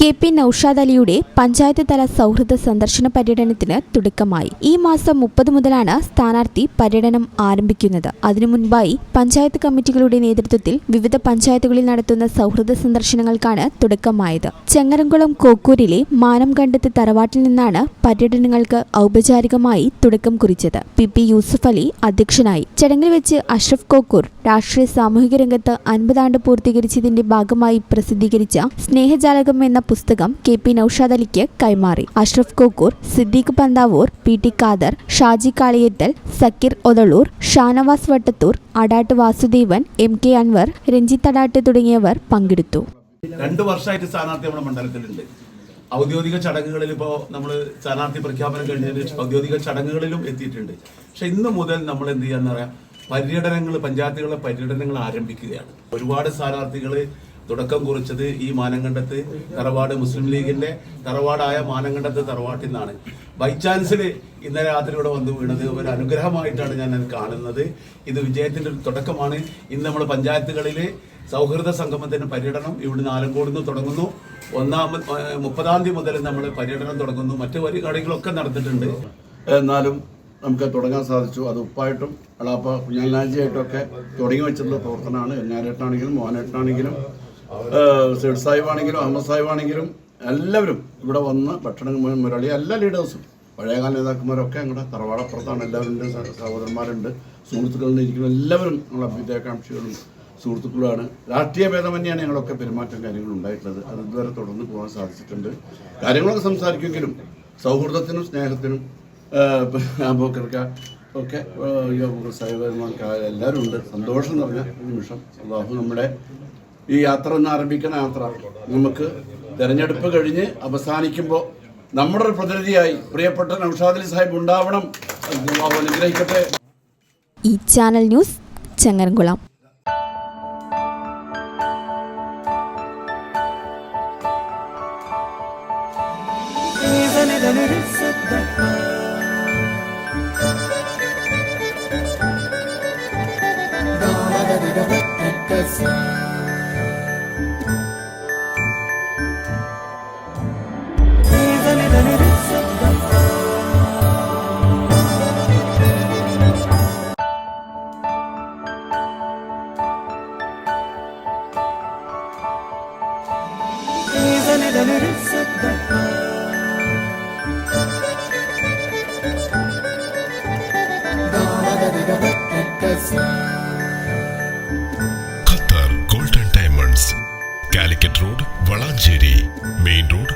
KP Naushad അലിയുടെ പഞ്ചായത്ത് തല സൗഹൃദ സന്ദർശന പര്യടനത്തിന് തുടക്കമായി. ഈ മാസം 30 മുതലാണ് സ്ഥാനാർത്ഥി പര്യടനം ആരംഭിക്കുന്നത്. അതിനു മുൻപായി പഞ്ചായത്ത് കമ്മിറ്റികളുടെ നേതൃത്വത്തിൽ വിവിധ പഞ്ചായത്തുകളിൽ നടത്തുന്ന സൗഹൃദ സന്ദർശനങ്ങൾക്കാണ് തുടക്കമായത്. ചെങ്ങരംകുളം കോക്കൂരിലെ മാനംകണ്ടത്ത് തറവാട്ടിൽ നിന്നാണ് പര്യടനങ്ങൾക്ക് ഔപചാരികമായി തുടക്കം കുറിച്ചത്. PP യൂസഫ് അലി അധ്യക്ഷനായി. ചടങ്ങിൽ വെച്ച് അഷ്റഫ് കോക്കൂർ രാഷ്ട്രീയ സാമൂഹിക രംഗത്ത് 50 ആണ്ട് പൂർത്തീകരിച്ചതിന്റെ ഭാഗമായി പ്രസിദ്ധീകരിച്ച സ്നേഹജാലകം എന്ന പുസ്തകം KP നൌഷാദ് അലിക്ക് കൈമാറി. അഷ്റഫ് കോക്കൂർ, സിദ്ദീഖ് പന്താവൂർ, PT ഖാദർ, ഷാജി കാളിയത്തൽ, സക്കീർ ഒതളൂർ, ഷാനവാസ് വട്ടത്തൂർ, അടാട്ട് വാസുദേവൻ, MK അൻവർ, രഞ്ജിത്ത് അടാട്ട് തുടങ്ങിയവർ പങ്കെടുത്തു. 2 വർഷമായിട്ട് സ്ഥാനാർത്ഥി നമ്മുടെ മണ്ഡലത്തിലുണ്ട്. ഔദ്യോഗിക ചടങ്ങുകളിൽ ഇപ്പോൾ നമ്മൾ സ്ഥാനാർത്ഥി പ്രഖ്യാപനം കഴിഞ്ഞതിന് ഔദ്യോഗിക ചടങ്ങുകളിലും എത്തിയിട്ടുണ്ട്. പക്ഷെ ഇന്ന് മുതൽ നമ്മൾ എന്ത് ചെയ്യാന്ന് പറയാം, പര്യടനങ്ങൾ, പഞ്ചായത്തുകളുടെ പര്യടനങ്ങൾ ആരംഭിക്കുകയാണ്. ഒരുപാട് സ്ഥാനാർത്ഥികൾ തുടക്കം കുറിച്ചത് ഈ മാനംകണ്ടത്ത് തറവാട് മുസ്ലിം ലീഗിന്റെ തറവാടായ മാനംകണ്ടത്ത് തറവാട്ടിൽ നിന്നാണ്. ബൈ ചാൻസിൽ ഇന്നലെ രാത്രി ഇവിടെ വന്നു വീണത് ഒരു അനുഗ്രഹമായിട്ടാണ് ഞാൻ അത് കാണുന്നത്. ഇത് വിജയത്തിന്റെ ഒരു തുടക്കമാണ്. ഇന്ന് നമ്മൾ പഞ്ചായത്തുകളിൽ സൗഹൃദ സംഗമത്തിന് പര്യടനം ഇവിടുന്ന് ആലങ്കോട് നിന്ന് തുടങ്ങുന്നു. 30-ാം തീയതി മുതൽ നമ്മൾ പര്യടനം തുടങ്ങുന്നു. മറ്റു പരിപാടികളൊക്കെ നടത്തിയിട്ടുണ്ട്. എന്നാലും നമുക്ക് തുടങ്ങാൻ സാധിച്ചു. അത് ഉപ്പായിട്ടും അളാപ്പ കുഞ്ഞാലാജിയായിട്ടൊക്കെ തുടങ്ങി വെച്ചിട്ടുള്ള പ്രവർത്തനമാണ്. ഞാനേട്ടാണെങ്കിലും മോനേട്ടാണെങ്കിലും സൈഡ് സാഹിബാണെങ്കിലും അഹമ്മദ് സാഹിബാണെങ്കിലും എല്ലാവരും ഇവിടെ വന്ന് ഭക്ഷണം മുരളി എല്ലാ ലീഡേഴ്സും പഴയകാല നേതാക്കന്മാരൊക്കെ ഞങ്ങളുടെ തറവാടപ്പുറത്താണ്. എല്ലാവരും സഹോദരന്മാരുണ്ട്, സുഹൃത്തുക്കളുണ്ട്. ഇരിക്കുന്ന എല്ലാവരും ഞങ്ങൾ അഭ്യുദയകാംക്ഷികളും സുഹൃത്തുക്കളുമാണ്. രാഷ്ട്രീയ ഭേദമന്യാണ് ഞങ്ങളൊക്കെ പെരുമാറ്റം കാര്യങ്ങളും ഉണ്ടായിട്ടുള്ളത്. അത് ഇതുവരെ തുടർന്ന് പോകാൻ സാധിച്ചിട്ടുണ്ട്. കാര്യങ്ങളൊക്കെ സംസാരിക്കുമെങ്കിലും സൗഹൃദത്തിനും സ്നേഹത്തിനും അബൂബക്കർക്ക് ഒക്കെ സഹോദരന്മാർക്ക് എല്ലാവരും ഉണ്ട്. സന്തോഷം നിറഞ്ഞ നിമിഷം. അല്ലാഹു നമ്മുടെ ഈ യാത്ര ഒന്ന് ആരംഭിക്കുന്ന യാത്ര നമുക്ക് തെരഞ്ഞെടുപ്പ് കഴിഞ്ഞ് അവസാനിക്കുമ്പോൾ നമ്മുടെ ഒരു പ്രതിനിധിയായി പ്രിയപ്പെട്ട നൌഷാദ് അലി സാഹിബ് ഉണ്ടാവണം. അനുഗ്രഹിക്കട്ടെ. ഈ channel news Changaramkulam. Qatar golden diamonds, Calicut road, Valanchery main road.